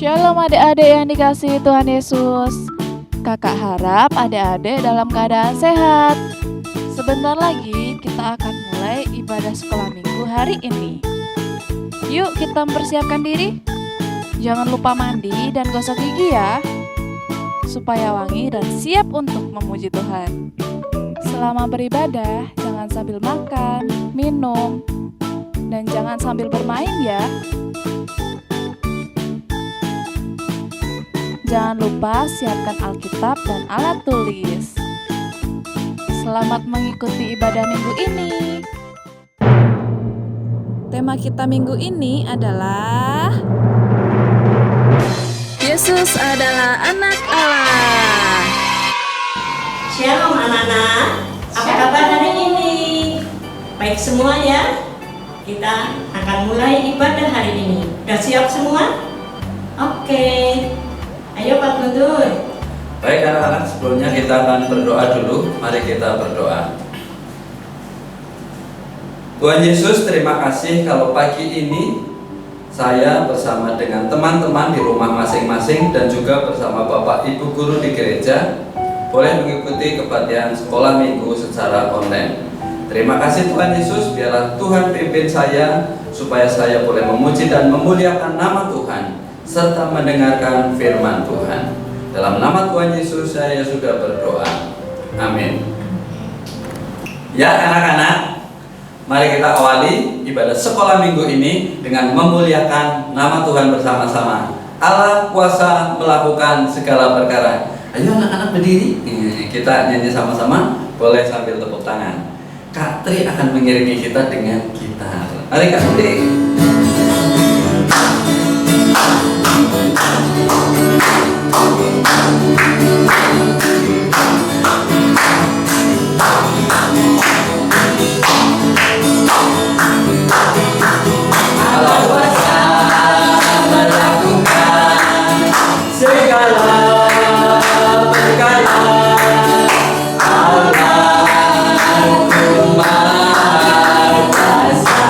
Shalom adik-adik yang dikasihi Tuhan Yesus. Kakak harap adik-adik dalam keadaan sehat. Sebentar lagi kita akan mulai ibadah sekolah minggu hari ini. Yuk kita mempersiapkan diri. Jangan lupa mandi dan gosok gigi ya, supaya wangi dan siap untuk memuji Tuhan. Selama beribadah, jangan sambil makan, minum, dan jangan sambil bermain ya. Jangan lupa siapkan Alkitab dan alat tulis. Selamat mengikuti ibadah minggu ini. Tema kita minggu ini adalah Yesus adalah anak Allah. Shalom anak-anak, apa kabar hari ini? Baik semua ya? Kita akan mulai ibadah hari ini. Udah siap semua? Oke. Ayo Pak Guntur. Baik anak-anak, sebelumnya kita akan berdoa dulu. Mari kita berdoa. Tuhan Yesus, terima kasih kalau pagi ini saya bersama dengan teman-teman di rumah masing-masing dan juga bersama Bapak Ibu Guru di gereja boleh mengikuti kebaktian sekolah minggu secara online. Terima kasih Tuhan Yesus, biarlah Tuhan pimpin saya supaya saya boleh memuji dan memuliakan nama Tuhan serta mendengarkan firman Tuhan. Dalam nama Tuhan Yesus saya sudah berdoa. Amin. Ya anak-anak, mari kita awali ibadah sekolah minggu ini dengan memuliakan nama Tuhan bersama-sama. Allah kuasa melakukan segala perkara. Ayo anak-anak berdiri, kita nyanyi sama-sama, boleh sambil tepuk tangan. Kak Tri akan mengiringi kita dengan gitar. Mari Kak Tri. Allah kuasa melakukan segala perkara. Allah Maha Kuasa,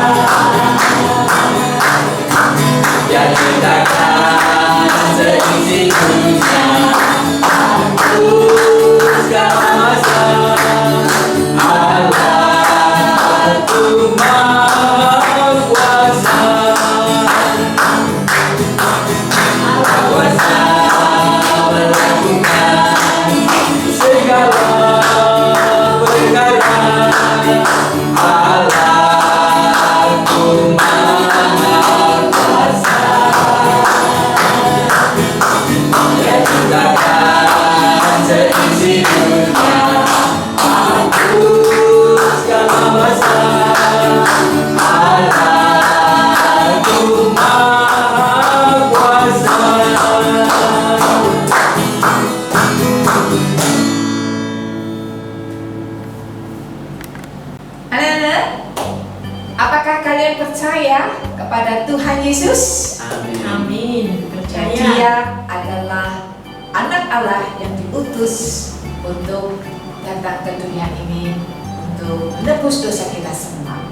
Dia ciptakan seisi dunia, segala masa. Allah Maha Kuasa, Allah kuasa melakukan segala perkara. Allah Maha Kuasa, Dia ciptakan seisi dunia, segala masa. Allah Maha Kuasa. Anak-anak, apakah kalian percaya kepada Tuhan Yesus? Amin. Percaya. Dia adalah anak Allah yang diutus untuk datang ke dunia ini untuk menebus dosa kita semua.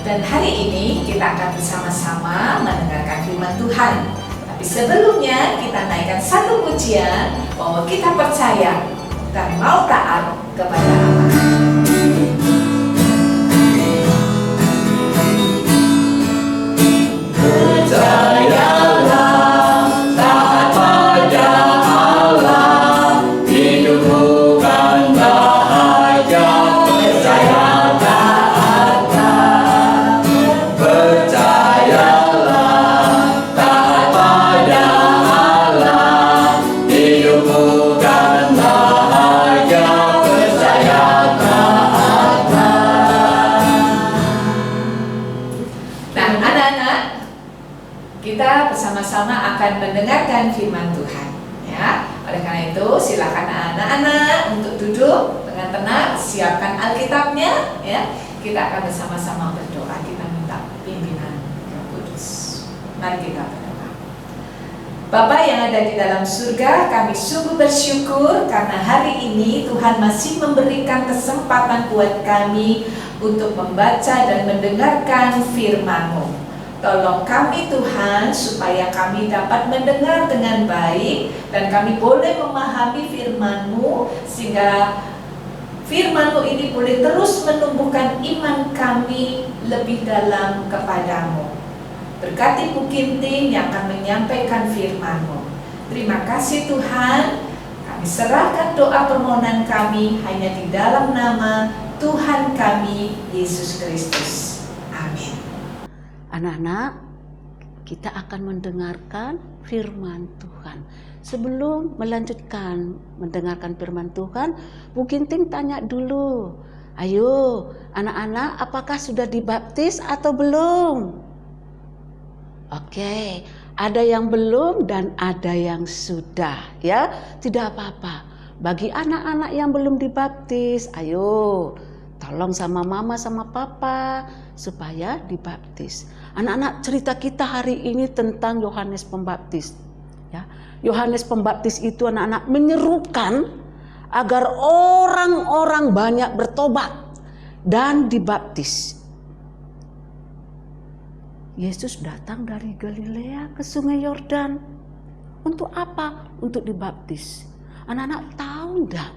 Dan hari ini kita akan bersama-sama mendengarkan firman Tuhan. Tapi sebelumnya kita naikkan satu pujian bahwa kita percaya dan mau taat kepada Allah. Percayalah, taat pada Allah, hidup bukan bahagia. Percaya taatlah. Percayalah, taat pada Allah, hidup bukan bahagia. Percaya taatlah. Nah, anak-anak, kita bersama-sama akan mendengarkan firman Tuhan, ya. Oleh karena itu, silakan anak-anak untuk duduk dengan tenang, siapkan Alkitabnya, ya. Kita akan bersama-sama berdoa, kita minta pimpinan Roh Kudus. Mari kita berdoa. Bapa yang ada di dalam surga, kami sungguh bersyukur karena hari ini Tuhan masih memberikan kesempatan buat kami untuk membaca dan mendengarkan firman-Mu. Tolong kami Tuhan supaya kami dapat mendengar dengan baik dan kami boleh memahami firman-Mu sehingga firman-Mu ini boleh terus menumbuhkan iman kami lebih dalam kepadamu. Berkati Bu Kinting yang akan menyampaikan firman-Mu. Terima kasih Tuhan. Kami serahkan doa permohonan kami hanya di dalam nama Tuhan kami Yesus Kristus. Amin. Anak-anak, kita akan mendengarkan firman Tuhan. Sebelum melanjutkan mendengarkan firman Tuhan, Bu Kinting tanya dulu. Ayo, anak-anak, apakah sudah dibaptis atau belum? Oke, ada yang belum dan ada yang sudah, ya. Tidak apa-apa. Bagi anak-anak yang belum dibaptis, ayo tolong sama mama sama papa supaya dibaptis. Anak-anak, cerita kita hari ini tentang Yohanes Pembaptis. Ya, Yohanes Pembaptis itu anak-anak menyerukan agar orang-orang banyak bertobat dan dibaptis. Yesus datang dari Galilea ke Sungai Yordan. Untuk apa? Untuk dibaptis. Anak-anak tahu enggak?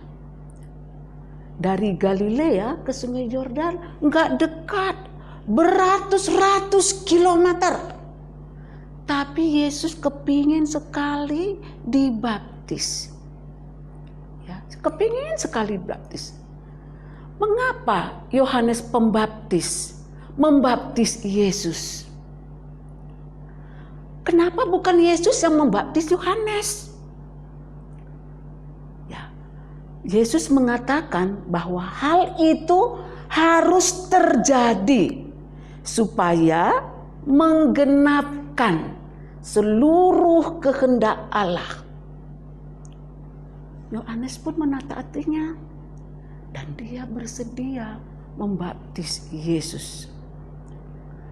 Dari Galilea ke Sungai Yordan enggak dekat, beratus-ratus kilometer. Tapi Yesus kepingin sekali dibaptis. Ya, kepingin sekali dibaptis. Mengapa Yohanes Pembaptis membaptis Yesus? Kenapa bukan Yesus yang membaptis Yohanes? Ya, Yesus mengatakan bahwa hal itu harus terjadi supaya menggenapkan seluruh kehendak Allah. Yohanes pun menaatinya dan dia bersedia membaptis Yesus.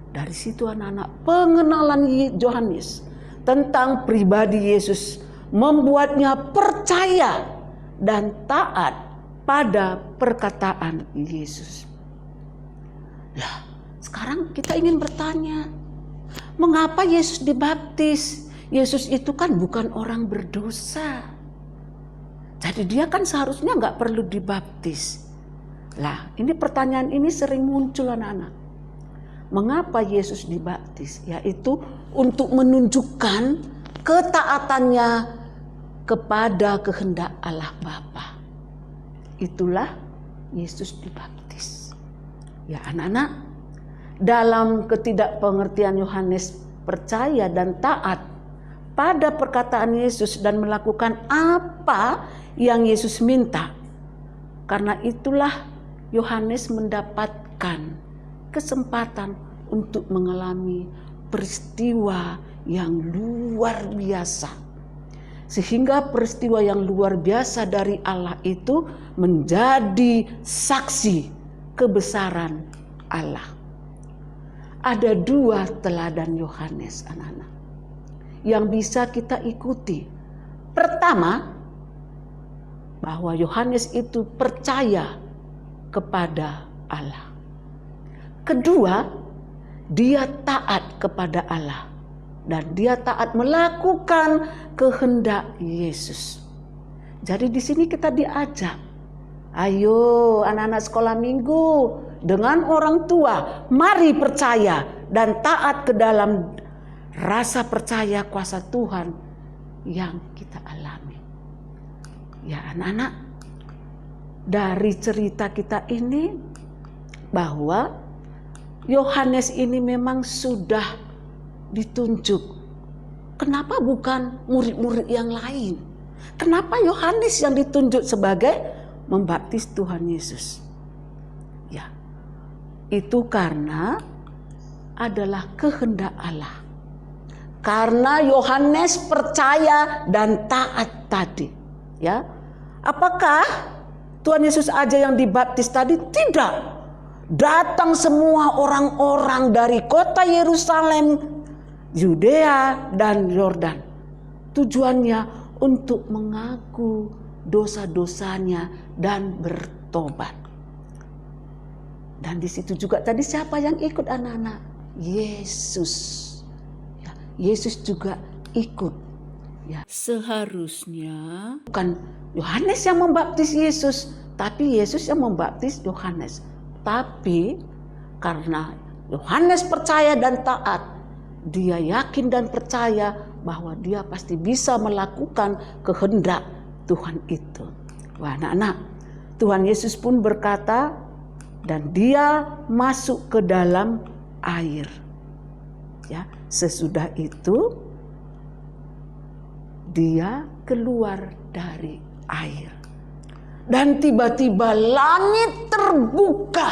Dari situ anak-anak, pengenalan Yohanes tentang pribadi Yesus membuatnya percaya dan taat pada perkataan Yesus. Lah, sekarang kita ingin bertanya, mengapa Yesus dibaptis? Yesus itu kan bukan orang berdosa. Jadi dia kan seharusnya nggak perlu dibaptis. Lah, ini pertanyaan ini sering muncul anak-anak. Mengapa Yesus dibaptis? Yaitu untuk menunjukkan ketaatannya kepada kehendak Allah Bapa. Itulah Yesus dibaptis. Ya anak-anak, dalam ketidakpengertian Yohanes percaya dan taat pada perkataan Yesus dan melakukan apa yang Yesus minta. Karena itulah Yohanes mendapatkan kesempatan untuk mengalami peristiwa yang luar biasa. Sehingga peristiwa yang luar biasa dari Allah itu menjadi saksi kebesaran Allah. Ada dua teladan Yohanes anak-anak yang bisa kita ikuti. Pertama, bahwa Yohanes itu percaya kepada Allah. Kedua, dia taat kepada Allah dan dia taat melakukan kehendak Yesus. Jadi di sini kita diajak, ayo anak-anak sekolah minggu dengan orang tua, mari percaya dan taat ke dalam rasa percaya kuasa Tuhan yang kita alami. Ya anak-anak, dari cerita kita ini bahwa Yohanes ini memang sudah ditunjuk. Kenapa bukan murid-murid yang lain? Kenapa Yohanes yang ditunjuk sebagai membaptis Tuhan Yesus? Ya, itu karena adalah kehendak Allah. Karena Yohanes percaya dan taat tadi. Ya, apakah Tuhan Yesus aja yang dibaptis tadi? Tidak. Datang semua orang-orang dari kota Yerusalem, Yudea dan Yordan. Tujuannya untuk mengaku dosa-dosanya dan bertobat. Dan di situ juga tadi siapa yang ikut anak-anak? Yesus. Ya, Yesus juga ikut. Ya, seharusnya bukan Yohanes yang membaptis Yesus, tapi Yesus yang membaptis Yohanes. Tapi karena Yohanes percaya dan taat, dia yakin dan percaya bahwa dia pasti bisa melakukan kehendak Tuhan itu. Wah, anak-anak, Tuhan Yesus pun berkata, dan dia masuk ke dalam air. Ya, sesudah itu dia keluar dari air. Dan tiba-tiba langit terbuka.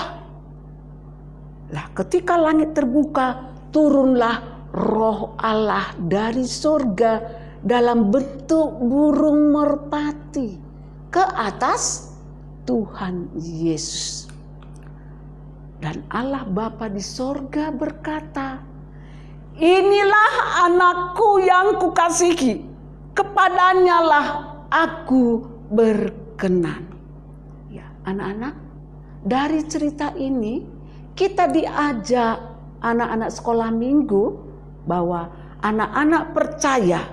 Lah, ketika langit terbuka, turunlah Roh Allah dari surga dalam bentuk burung merpati ke atas Tuhan Yesus. Dan Allah Bapa di surga berkata, "Inilah anakku yang kukasihi, kepadanya lah aku berkenan." Ya, anak-anak, dari cerita ini kita diajak anak-anak sekolah minggu bahwa anak-anak percaya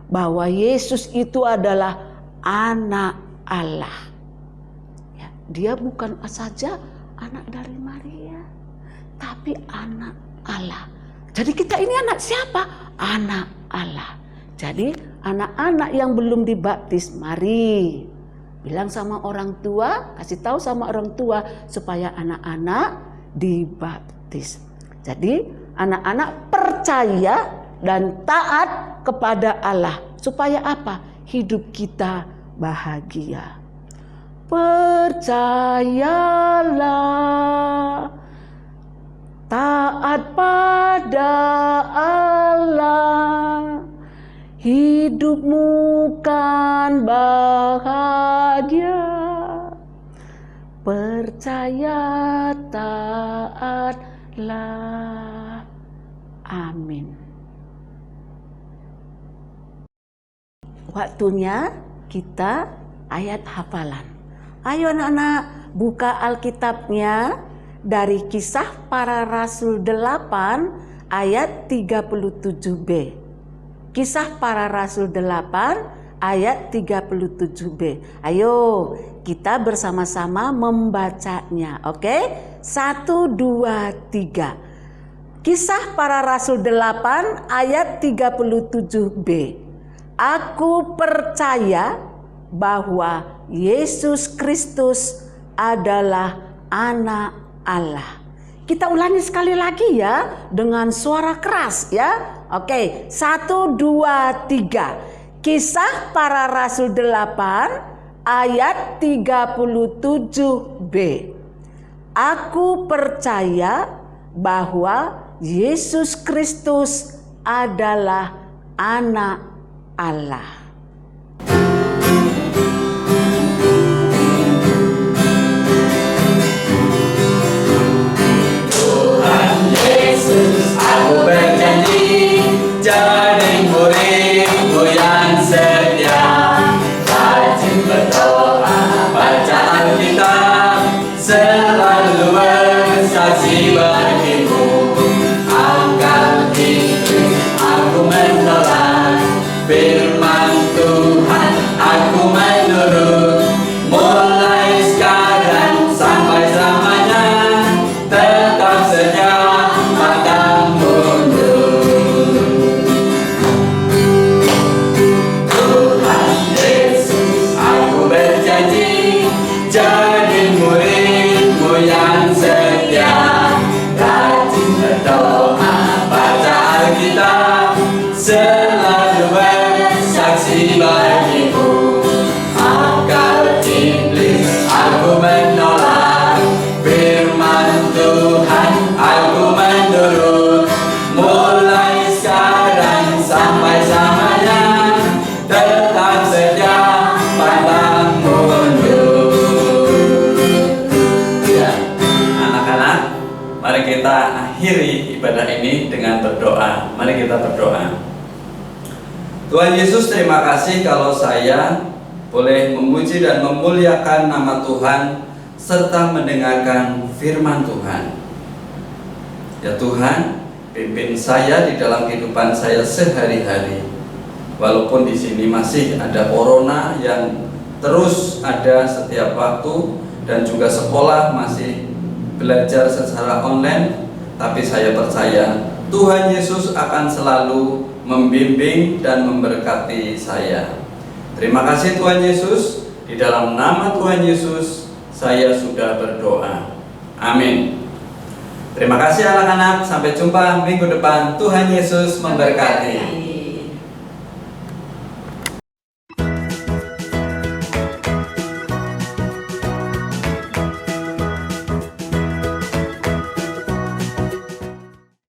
bahwa Yesus itu adalah anak Allah. Ya, dia bukan saja anak dari Maria, tapi anak Allah. Jadi kita ini anak siapa? Anak Allah. Jadi anak-anak yang belum dibaptis, mari bilang sama orang tua, kasih tahu sama orang tua supaya anak-anak dibaptis. Jadi anak-anak percaya dan taat kepada Allah. Supaya apa? Hidup kita bahagia. Percayalah, taat pada Allah, hidupmu kan bahagia. Percaya, taatlah. Amin. Waktunya kita ayat hafalan. Ayo anak-anak, buka Alkitabnya dari Kisah Para Rasul 8 ayat 37b. Kisah Para Rasul 8 ayat 37b. Ayo kita bersama-sama membacanya, oke? 1, 2, 3. Kisah Para Rasul 8 ayat 37b. Aku percaya bahwa Yesus Kristus adalah anak Allah. Kita ulangi sekali lagi ya dengan suara keras ya. Oke, 1, 2, 3. Kisah Para Rasul 8 ayat 37b. Aku percaya bahwa Yesus Kristus adalah anak Allah. Tuhan Yesus, aku berjanji jadi murid-Mu yang setia, rajin berdoa, baca Alkitab, selalu bersaksi bagimu. Angkat Injil, aku menolak firman Tuhan, aku menurut. Mulai sekarang sampai selamanya, tetap setia pantang mundur. Tuhan Yesus, aku berjanji jadi murid-Mu yang setia, rajin berdoa, baca Alkitab, selalu bersaksi bagimu. Akal iblis aku menolak, firman Tuhan aku menurut. Mulai sekarang sampai selamanya, tetap setia pantang mundur. Ya, anak-anak, mari kita akhiri ibadah ini dengan berdoa. Mari kita berdoa. Tuhan Yesus, terima kasih kalau saya boleh memuji dan memuliakan nama Tuhan serta mendengarkan firman Tuhan. Ya Tuhan, pimpin saya di dalam kehidupan saya sehari-hari. Walaupun di sini masih ada corona yang terus ada setiap waktu dan juga sekolah masih belajar secara online, tapi saya percaya Tuhan Yesus akan selalu membimbing dan memberkati saya. Terima kasih Tuhan Yesus. Di dalam nama Tuhan Yesus saya sudah berdoa. Amin. Terima kasih anak-anak. Sampai jumpa minggu depan. Tuhan Yesus memberkati.